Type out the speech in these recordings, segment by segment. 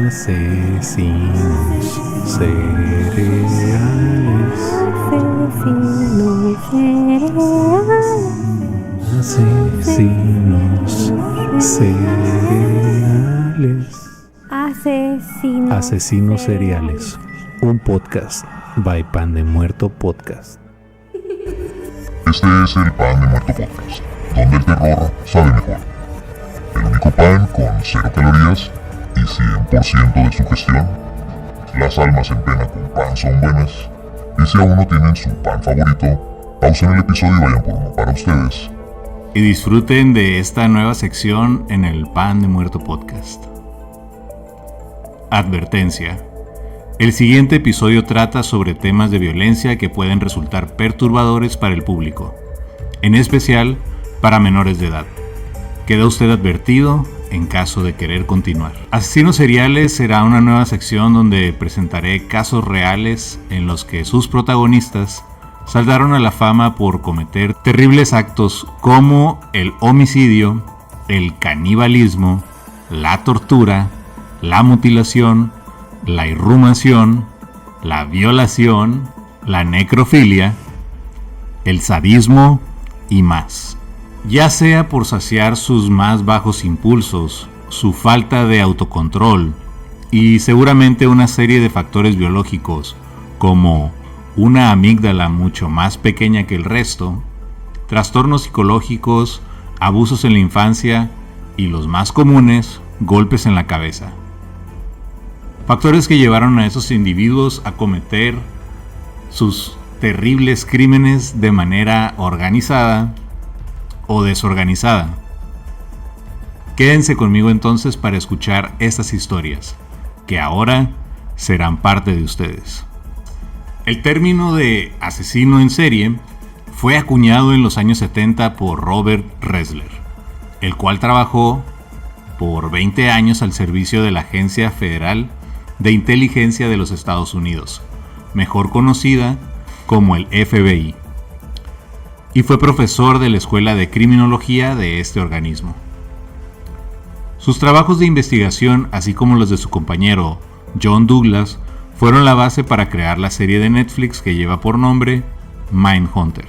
Asesinos cereales. Asesinos cereales. Asesinos seriales. Un podcast by Pan de Muerto Podcast. Este es el Pan de Muerto Podcast, donde el terror sabe mejor. El único pan con 0 calorías y 100% de sugestión. Las almas en pena con pan son buenas. Y si aún no tienen su pan favorito, pausen el episodio y vayan por uno para ustedes. Y disfruten de esta nueva sección en el Pan de Muerto Podcast. Advertencia. El siguiente episodio trata sobre temas de violencia que pueden resultar perturbadores para el público, en especial para menores de edad. Queda usted advertido en caso de querer continuar. Asesinos seriales será una nueva sección donde presentaré casos reales en los que sus protagonistas saltaron a la fama por cometer terribles actos como el homicidio, el canibalismo, la tortura, la mutilación, la irrumación, la violación, la necrofilia, el sadismo y más. Ya sea por saciar sus más bajos impulsos, su falta de autocontrol y seguramente una serie de factores biológicos como una amígdala mucho más pequeña que el resto, trastornos psicológicos, abusos en la infancia y los más comunes, golpes en la cabeza. Factores que llevaron a esos individuos a cometer sus terribles crímenes de manera organizada o desorganizada. Quédense conmigo entonces para escuchar estas historias, que ahora serán parte de ustedes. El término de asesino en serie fue acuñado en los años 70 por Robert Ressler, el cual trabajó por 20 años al servicio de la Agencia Federal de Inteligencia de los Estados Unidos, mejor conocida como el FBI, y fue profesor de la Escuela de Criminología de este organismo. Sus trabajos de investigación, así como los de su compañero John Douglas, fueron la base para crear la serie de Netflix que lleva por nombre Mindhunter.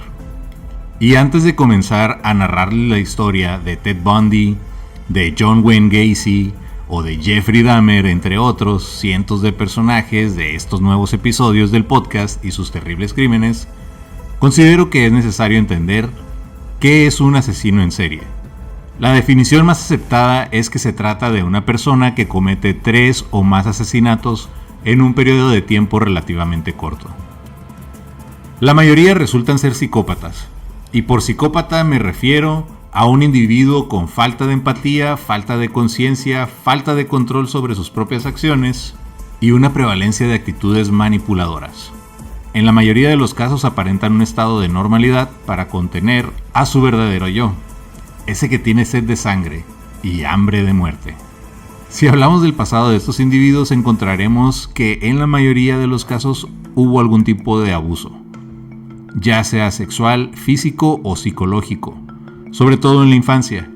Y antes de comenzar a narrarle la historia de Ted Bundy, de John Wayne Gacy o de Jeffrey Dahmer, entre otros cientos de personajes de estos nuevos episodios del podcast y sus terribles crímenes, considero que es necesario entender qué es un asesino en serie. La definición más aceptada es que se trata de una persona que comete 3 o más asesinatos en un periodo de tiempo relativamente corto. La mayoría resultan ser psicópatas, y por psicópata me refiero a un individuo con falta de empatía, falta de conciencia, falta de control sobre sus propias acciones y una prevalencia de actitudes manipuladoras. En la mayoría de los casos aparentan un estado de normalidad para contener a su verdadero yo, ese que tiene sed de sangre y hambre de muerte. Si hablamos del pasado de estos individuos, encontraremos que en la mayoría de los casos hubo algún tipo de abuso, ya sea sexual, físico o psicológico, sobre todo en la infancia.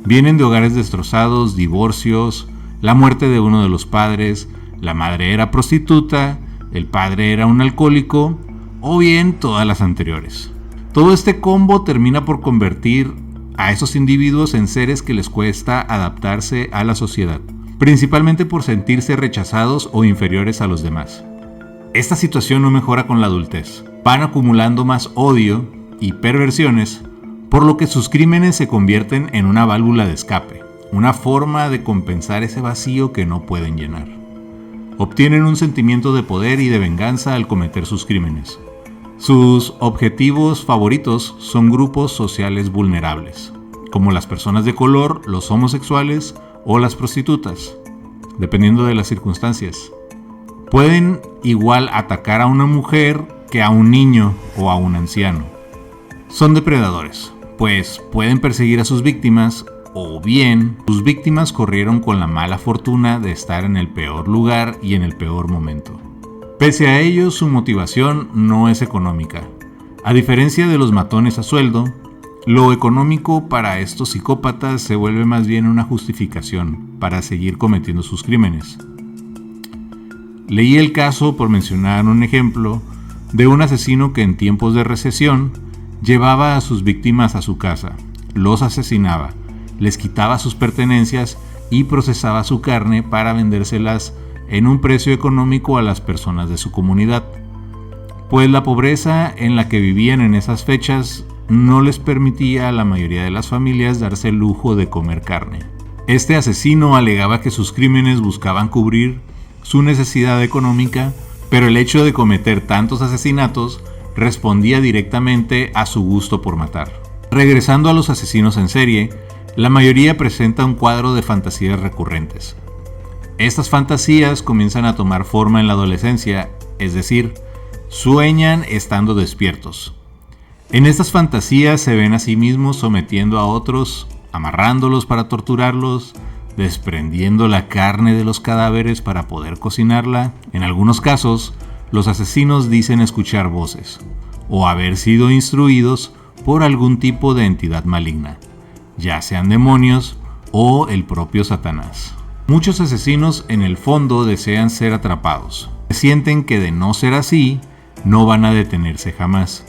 Vienen de hogares destrozados, divorcios, la muerte de uno de los padres, la madre era prostituta, el padre era un alcohólico, o bien todas las anteriores. Todo este combo termina por convertir a esos individuos en seres que les cuesta adaptarse a la sociedad, principalmente por sentirse rechazados o inferiores a los demás. Esta situación no mejora con la adultez. Van acumulando más odio y perversiones, por lo que sus crímenes se convierten en una válvula de escape, una forma de compensar ese vacío que no pueden llenar. Obtienen un sentimiento de poder y de venganza al cometer sus crímenes. Sus objetivos favoritos son grupos sociales vulnerables, como las personas de color, los homosexuales o las prostitutas, dependiendo de las circunstancias. Pueden igual atacar a una mujer que a un niño o a un anciano. Son depredadores, pues pueden perseguir a sus víctimas, o bien sus víctimas corrieron con la mala fortuna de estar en el peor lugar y en el peor momento. Pese a ello, su motivación no es económica. A diferencia de los matones a sueldo, Lo económico para estos psicópatas se vuelve más bien una justificación para seguir cometiendo sus crímenes. Leí el caso, por mencionar un ejemplo, de un asesino que en tiempos de recesión llevaba a sus víctimas a su casa, los asesinaba, les quitaba sus pertenencias y procesaba su carne para vendérselas en un precio económico a las personas de su comunidad, pues la pobreza en la que vivían en esas fechas no les permitía a la mayoría de las familias darse el lujo de comer carne. Este asesino alegaba que sus crímenes buscaban cubrir su necesidad económica, pero el hecho de cometer tantos asesinatos respondía directamente a su gusto por matar. Regresando a los asesinos en serie, la mayoría presenta un cuadro de fantasías recurrentes. Estas fantasías comienzan a tomar forma en la adolescencia, es decir, sueñan estando despiertos. En estas fantasías se ven a sí mismos sometiendo a otros, amarrándolos para torturarlos, desprendiendo la carne de los cadáveres para poder cocinarla. En algunos casos, los asesinos dicen escuchar voces, o haber sido instruidos por algún tipo de entidad maligna, ya sean demonios o el propio Satanás. Muchos asesinos en el fondo desean ser atrapados. Sienten que de no ser así, no van a detenerse jamás.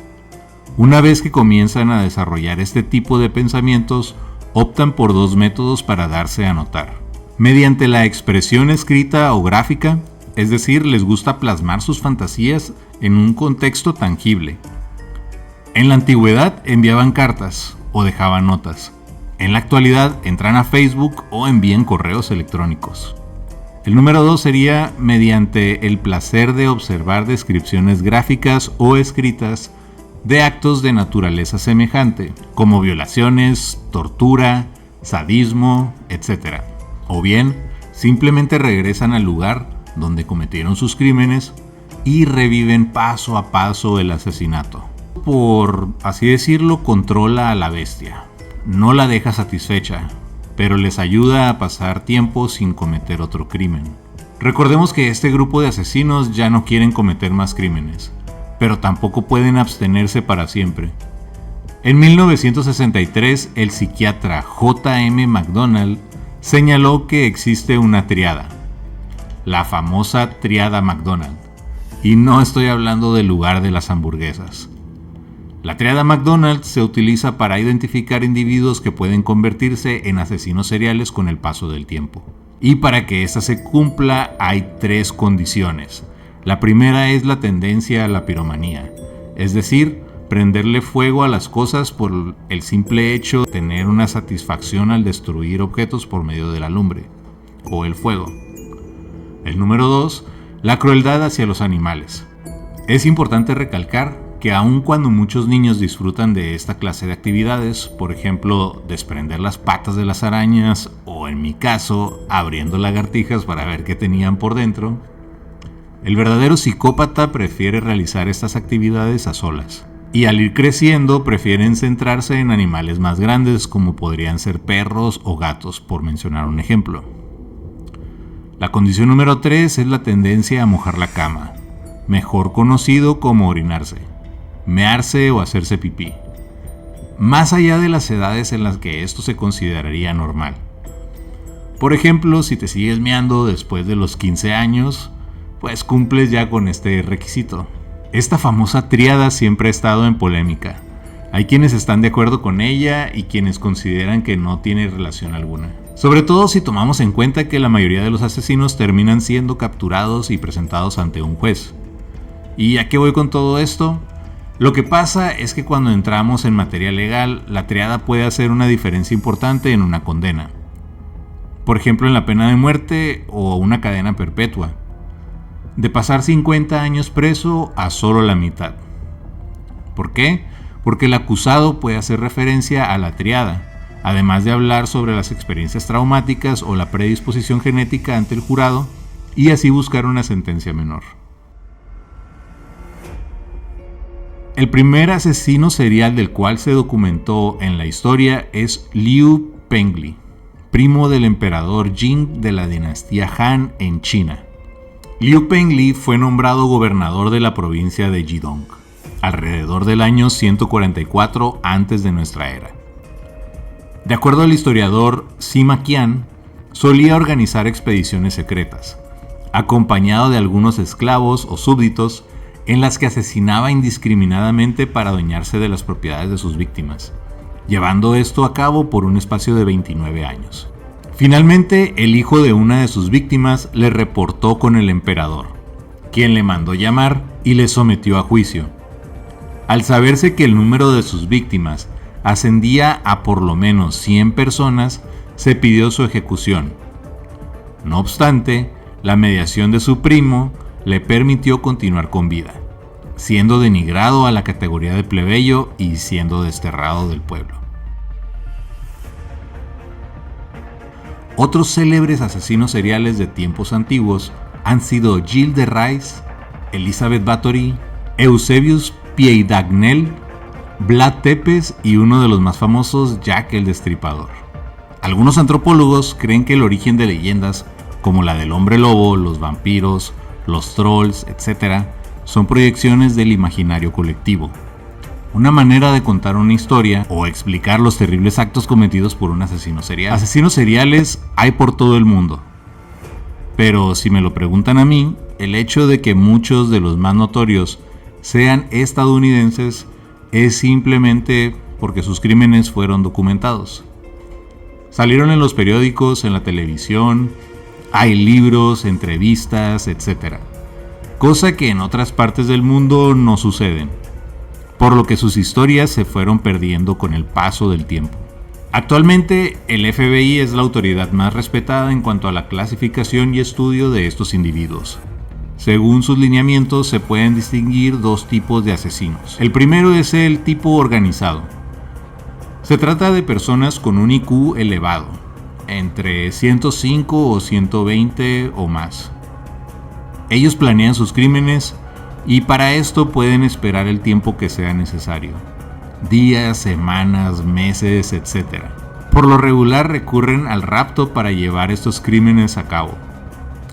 Una vez que comienzan a desarrollar este tipo de pensamientos, optan por dos métodos para darse a notar. Mediante la expresión escrita o gráfica, es decir, les gusta plasmar sus fantasías en un contexto tangible. En la antigüedad enviaban cartas o dejaban notas. En la actualidad entran a Facebook o envían correos electrónicos. El número 2 sería mediante el placer de observar descripciones gráficas o escritas de actos de naturaleza semejante, como violaciones, tortura, sadismo, etc. O bien, simplemente regresan al lugar donde cometieron sus crímenes y reviven paso a paso el asesinato. Por así decirlo, controla a la bestia. No la deja satisfecha, pero les ayuda a pasar tiempo sin cometer otro crimen. Recordemos que este grupo de asesinos ya no quieren cometer más crímenes, pero tampoco pueden abstenerse para siempre. En 1963, el psiquiatra J.M. McDonald señaló que existe una triada, la famosa triada McDonald, y no estoy hablando del lugar de las hamburguesas. La triada McDonald se utiliza para identificar individuos que pueden convertirse en asesinos seriales con el paso del tiempo. Y para que esta se cumpla hay tres condiciones. La primera es la tendencia a la piromanía, es decir, prenderle fuego a las cosas por el simple hecho de tener una satisfacción al destruir objetos por medio de la lumbre o el fuego. El número 2, la crueldad hacia los animales. Es importante recalcar que aun cuando muchos niños disfrutan de esta clase de actividades, por ejemplo, desprender las patas de las arañas o en mi caso, abriendo lagartijas para ver qué tenían por dentro, el verdadero psicópata prefiere realizar estas actividades a solas. Y al ir creciendo prefieren centrarse en animales más grandes como podrían ser perros o gatos, por mencionar un ejemplo. La condición número 3 es la tendencia a mojar la cama, mejor conocido como orinarse, mearse o hacerse pipí, más allá de las edades en las que esto se consideraría normal. Por ejemplo, si te sigues meando después de los 15 años, pues cumples ya con este requisito. Esta famosa tríada siempre ha estado en polémica. Hay quienes están de acuerdo con ella y quienes consideran que no tiene relación alguna. Sobre todo si tomamos en cuenta que la mayoría de los asesinos terminan siendo capturados y presentados ante un juez. ¿Y a qué voy con todo esto? Lo que pasa es que cuando entramos en materia legal, la tríada puede hacer una diferencia importante en una condena. Por ejemplo, en la pena de muerte o una cadena perpetua. De pasar 50 años preso a solo la mitad. ¿Por qué? Porque el acusado puede hacer referencia a la tríada, además de hablar sobre las experiencias traumáticas o la predisposición genética ante el jurado, y así buscar una sentencia menor. El primer asesino serial del cual se documentó en la historia es Liu Pengli, primo del emperador Jing de la dinastía Han en China. Liu Pengli fue nombrado gobernador de la provincia de Jidong. alrededor del año 144 antes de nuestra era. De acuerdo al historiador Sima Qian, solía organizar expediciones secretas, acompañado de algunos esclavos o súbditos, en las que asesinaba indiscriminadamente para adueñarse de las propiedades de sus víctimas, llevando esto a cabo por un espacio de 29 años. Finalmente, el hijo de una de sus víctimas le reportó con el emperador, quien le mandó llamar y le sometió a juicio. Al saberse que el número de sus víctimas ascendía a por lo menos 100 personas, se pidió su ejecución. No obstante, la mediación de su primo le permitió continuar con vida, siendo denigrado a la categoría de plebeyo y siendo desterrado del pueblo. Otros célebres asesinos seriales de tiempos antiguos han sido Gilles de Rais, Elizabeth Bathory, Eusebius Piediagnel, Vlad Tepes y uno de los más famosos, Jack el Destripador. Algunos antropólogos creen que el origen de leyendas como la del hombre lobo, los vampiros, los trolls, etc., son proyecciones del imaginario colectivo. Una manera de contar una historia o explicar los terribles actos cometidos por un asesino serial. Asesinos seriales hay por todo el mundo. Pero si me lo preguntan a mí, el hecho de que muchos de los más notorios sean estadounidenses es simplemente porque sus crímenes fueron documentados. Salieron en los periódicos, en la televisión, hay libros, entrevistas, etc. Cosa que en otras partes del mundo no suceden, por lo que sus historias se fueron perdiendo con el paso del tiempo. Actualmente, el FBI es la autoridad más respetada en cuanto a la clasificación y estudio de estos individuos. Según sus lineamientos, se pueden distinguir dos tipos de asesinos. El primero es el tipo organizado. Se trata de personas con un IQ elevado, entre 105 o 120 o más. Ellos planean sus crímenes y para esto pueden esperar el tiempo que sea necesario. Días, semanas, meses, etc. Por lo regular recurren al rapto para llevar estos crímenes a cabo.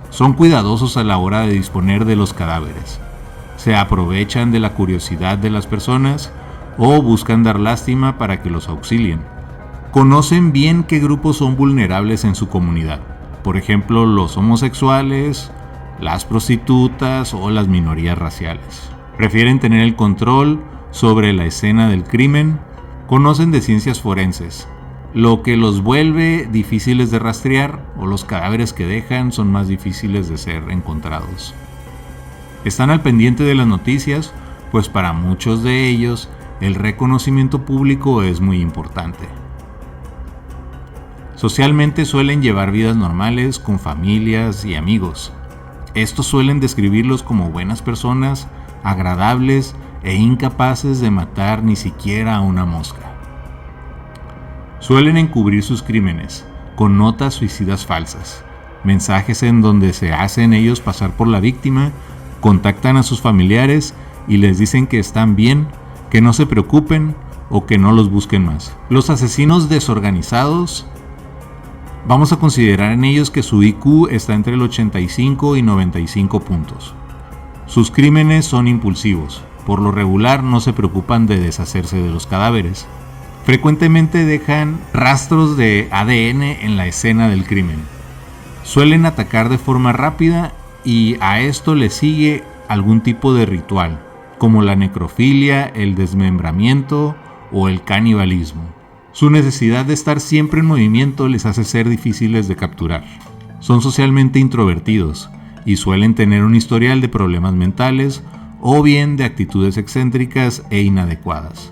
Son cuidadosos a la hora de disponer de los cadáveres. Se aprovechan de la curiosidad de las personas o buscan dar lástima para que los auxilien. Conocen bien qué grupos son vulnerables en su comunidad. Por ejemplo, los homosexuales, las prostitutas o las minorías raciales. Prefieren tener el control sobre la escena del crimen. Conocen de ciencias forenses, lo que los vuelve difíciles de rastrear, o los cadáveres que dejan son más difíciles de ser encontrados. Están al pendiente de las noticias, pues para muchos de ellos el reconocimiento público es muy importante. Socialmente suelen llevar vidas normales con familias y amigos. Estos suelen describirlos como buenas personas, agradables e incapaces de matar ni siquiera a una mosca. Suelen encubrir sus crímenes con notas suicidas falsas, mensajes en donde se hacen ellos pasar por la víctima, contactan a sus familiares y les dicen que están bien, que no se preocupen o que no los busquen más. Los asesinos desorganizados, vamos a considerar en ellos que su IQ está entre el 85 y 95 puntos. Sus crímenes son impulsivos, por lo regular no se preocupan de deshacerse de los cadáveres. Frecuentemente dejan rastros de ADN en la escena del crimen. Suelen atacar de forma rápida y a esto le sigue algún tipo de ritual, como la necrofilia, el desmembramiento o el canibalismo. Su necesidad de estar siempre en movimiento les hace ser difíciles de capturar. Son socialmente introvertidos y suelen tener un historial de problemas mentales o bien de actitudes excéntricas e inadecuadas.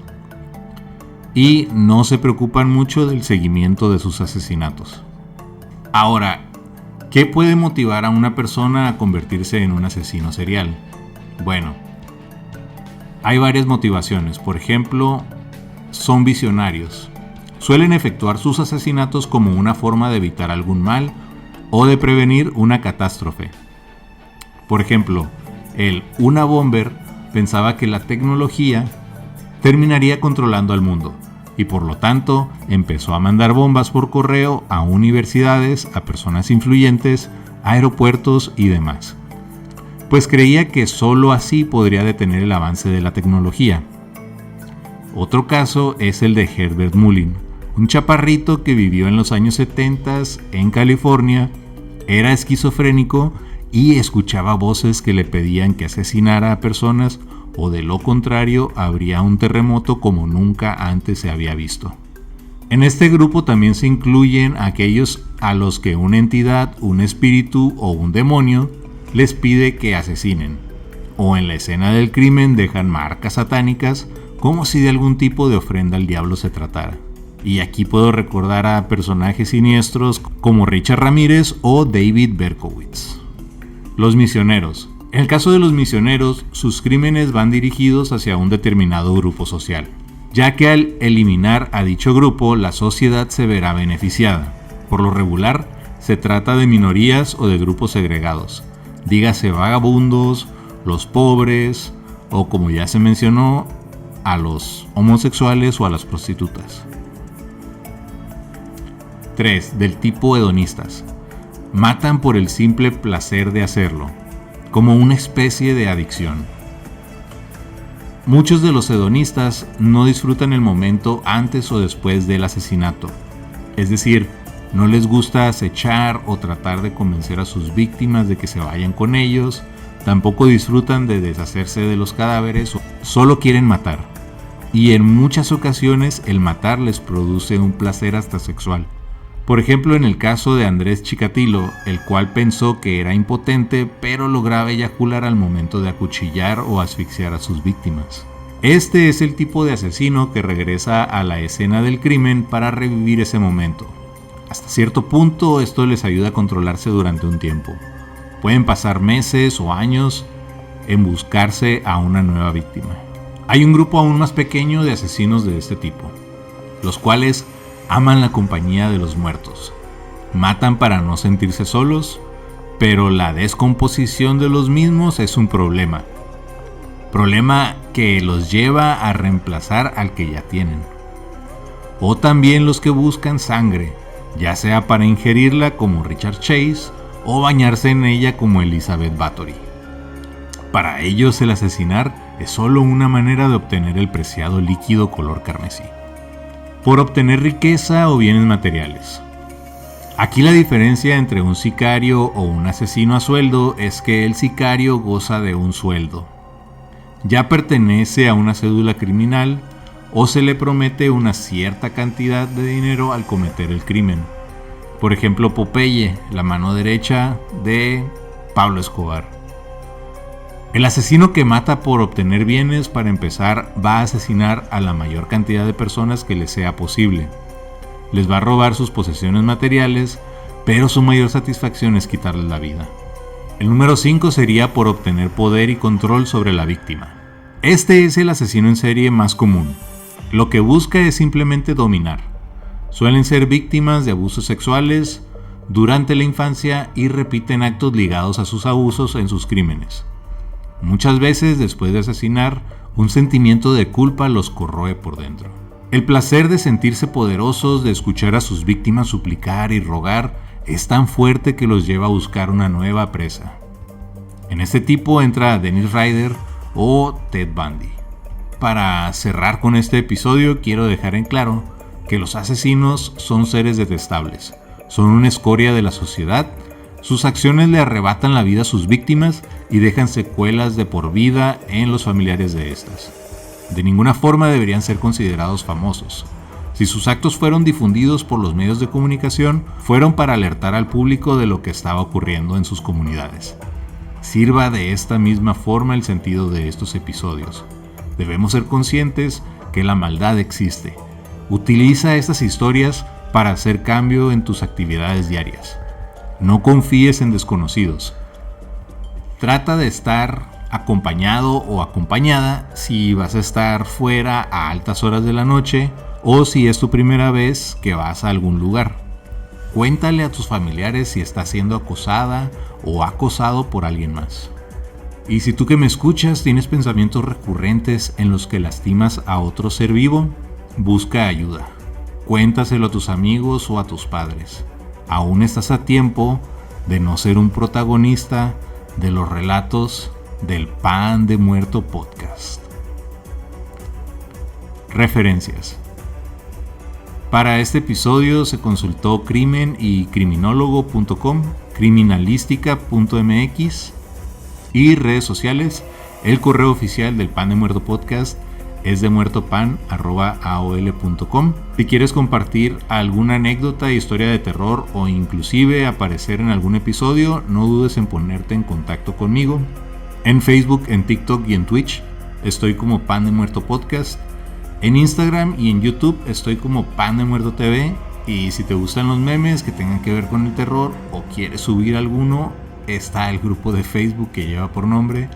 Y no se preocupan mucho del seguimiento de sus asesinatos. Ahora, ¿qué puede motivar a una persona a convertirse en un asesino serial? Bueno, hay varias motivaciones. Por ejemplo, son visionarios. Suelen efectuar sus asesinatos como una forma de evitar algún mal o de prevenir una catástrofe. Por ejemplo, el Una Bomber pensaba que la tecnología terminaría controlando al mundo y por lo tanto empezó a mandar bombas por correo a universidades, a personas influyentes, aeropuertos y demás. pues creía que solo así podría detener el avance de la tecnología. Otro caso es el de Herbert Mullin, un chaparrito que vivió en los años 70 en California, era esquizofrénico y escuchaba voces que le pedían que asesinara a personas o de lo contrario habría un terremoto como nunca antes se había visto. En este grupo también se incluyen aquellos a los que una entidad, un espíritu o un demonio les pide que asesinen, o en la escena del crimen dejan marcas satánicas como si de algún tipo de ofrenda al diablo se tratara. Y aquí puedo recordar a personajes siniestros como Richard Ramírez o David Berkowitz. Los misioneros. En el caso de los misioneros, sus crímenes van dirigidos hacia un determinado grupo social, ya que al eliminar a dicho grupo, la sociedad se verá beneficiada. Por lo regular, se trata de minorías o de grupos segregados, dígase vagabundos, los pobres, o como ya se mencionó, a los homosexuales o a las prostitutas. 3. Del tipo hedonistas. Matan por el simple placer de hacerlo, como una especie de adicción. Muchos de los hedonistas no disfrutan el momento antes o después del asesinato, es decir, no les gusta acechar o tratar de convencer a sus víctimas de que se vayan con ellos, tampoco disfrutan de deshacerse de los cadáveres, solo quieren matar. Y en muchas ocasiones el matar les produce un placer hasta sexual. Por ejemplo, en el caso de Andrés Chikatilo, el cual pensó que era impotente, pero lograba eyacular al momento de acuchillar o asfixiar a sus víctimas. Este es el tipo de asesino que regresa a la escena del crimen para revivir ese momento. Hasta cierto punto esto les ayuda a controlarse durante un tiempo. Pueden pasar meses o años en buscarse a una nueva víctima. Hay un grupo aún más pequeño de asesinos de este tipo, los cuales aman la compañía de los muertos. Matan para no sentirse solos, pero la descomposición de los mismos es un problema. Problema que los lleva a reemplazar al que ya tienen. O también los que buscan sangre, ya sea para ingerirla como Richard Chase o bañarse en ella como Elizabeth Bathory. Para ellos el asesinar es solo una manera de obtener el preciado líquido color carmesí, por obtener riqueza o bienes materiales. Aquí la diferencia entre un sicario o un asesino a sueldo es que el sicario goza de un sueldo. Ya pertenece a una cédula criminal o se le promete una cierta cantidad de dinero al cometer el crimen. Por ejemplo, Popeye, la mano derecha de Pablo Escobar. El asesino que mata por obtener bienes, para empezar, va a asesinar a la mayor cantidad de personas que le sea posible. Les va a robar sus posesiones materiales, pero su mayor satisfacción es quitarles la vida. El número 5 sería por obtener poder y control sobre la víctima. Este es el asesino en serie más común. Lo que busca es simplemente dominar. Suelen ser víctimas de abusos sexuales durante la infancia y repiten actos ligados a sus abusos en sus crímenes. Muchas veces, después de asesinar, un sentimiento de culpa los corroe por dentro. El placer de sentirse poderosos, de escuchar a sus víctimas suplicar y rogar, es tan fuerte que los lleva a buscar una nueva presa. En este tipo entra Dennis Rader o Ted Bundy. Para cerrar con este episodio, quiero dejar en claro que los asesinos son seres detestables, son una escoria de la sociedad. Sus acciones le arrebatan la vida a sus víctimas y dejan secuelas de por vida en los familiares de estas. De ninguna forma deberían ser considerados famosos. Si sus actos fueron difundidos por los medios de comunicación, fueron para alertar al público de lo que estaba ocurriendo en sus comunidades. Sirva de esta misma forma el sentido de estos episodios. Debemos ser conscientes que la maldad existe. Utiliza estas historias para hacer cambio en tus actividades diarias. No confíes en desconocidos. Trata de estar acompañado o acompañada si vas a estar fuera a altas horas de la noche o si es tu primera vez que vas a algún lugar. Cuéntale a tus familiares si estás siendo acosada o acosado por alguien más. Y si tú que me escuchas tienes pensamientos recurrentes en los que lastimas a otro ser vivo, busca ayuda. Cuéntaselo a tus amigos o a tus padres. Aún estás a tiempo de no ser un protagonista de los relatos del Pan de Muerto Podcast. Referencias. Para este episodio se consultó Crimen y Criminólogo.com, Criminalística.mx y redes sociales. El correo oficial del Pan de Muerto Podcast es demuertopan@aol.com. Si quieres compartir alguna anécdota, historia de terror o inclusive aparecer en algún episodio, no dudes en ponerte en contacto conmigo. En Facebook, en TikTok y en Twitch estoy como Pan de Muerto Podcast. En Instagram y en YouTube estoy como Pan de Muerto TV. Y si te gustan los memes que tengan que ver con el terror o quieres subir alguno, está el grupo de Facebook que lleva por nombre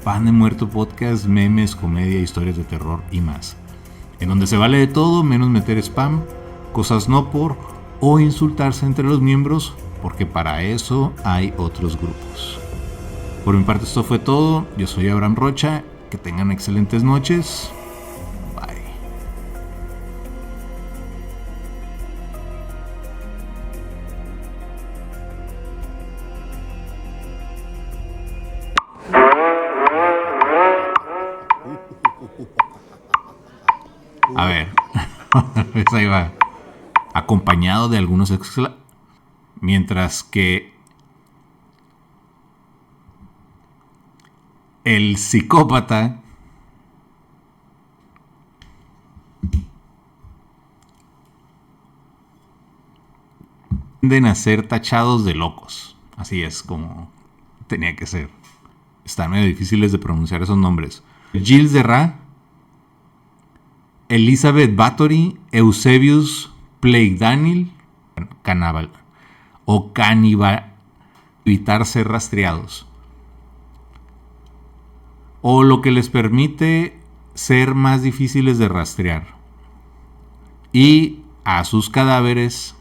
Pan de Muerto Podcast, memes, comedia, historias de terror y más, en donde se vale de todo menos meter spam, cosas no por o insultarse entre los miembros, porque para eso hay otros grupos. Por mi parte esto fue todo. Yo soy Abraham Rocha. Que tengan excelentes noches. Bye. A ver, pues ahí va. Acompañado de algunos mientras que el psicópata tienden a ser tachados de locos. Así es como tenía que ser. Están medio difíciles de pronunciar esos nombres. Gilles Derrat, Elizabeth Bathory, Eusebius Pleigdaniel, evitar ser rastreados, o lo que les permite ser más difíciles de rastrear, y a sus cadáveres